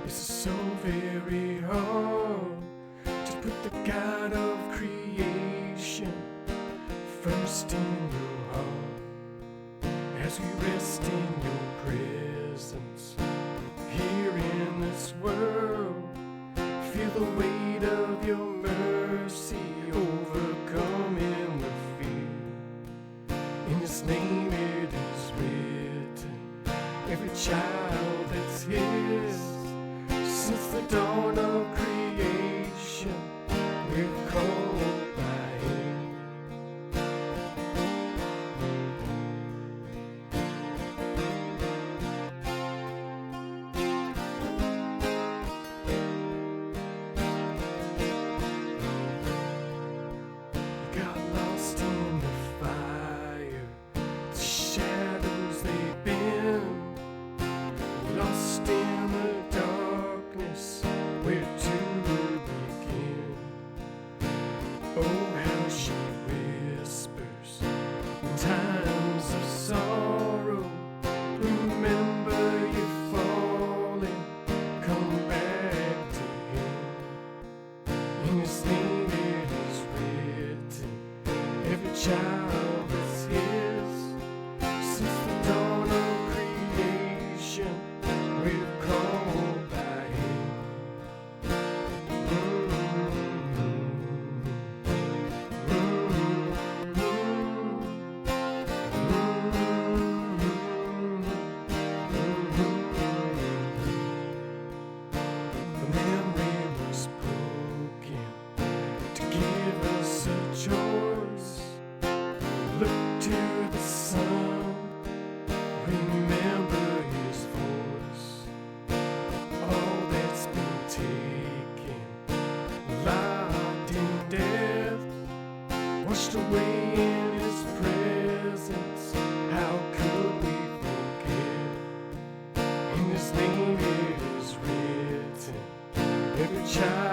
It's so very hard to put the God of creation first in your heart as we rest in your presence here in this world. Feel the weight of your mercy overcoming the fear. In His name it is written, every child that's His. Since the dawn of creation, we're called by Him. You got lost in the fire, the shadows they've been. Lost in the darkness, where to begin? Oh, how she whispers in times of sorrow. Remember you're falling, come back to Him. In His name it is written, every child is His. Since the dawn of creation, we're called by Him. The memory was broken to give us a choice. Look to the sun, remember His voice. All that's been taken, locked in death, washed away in His presence. How could we forget? In His name it is written, every child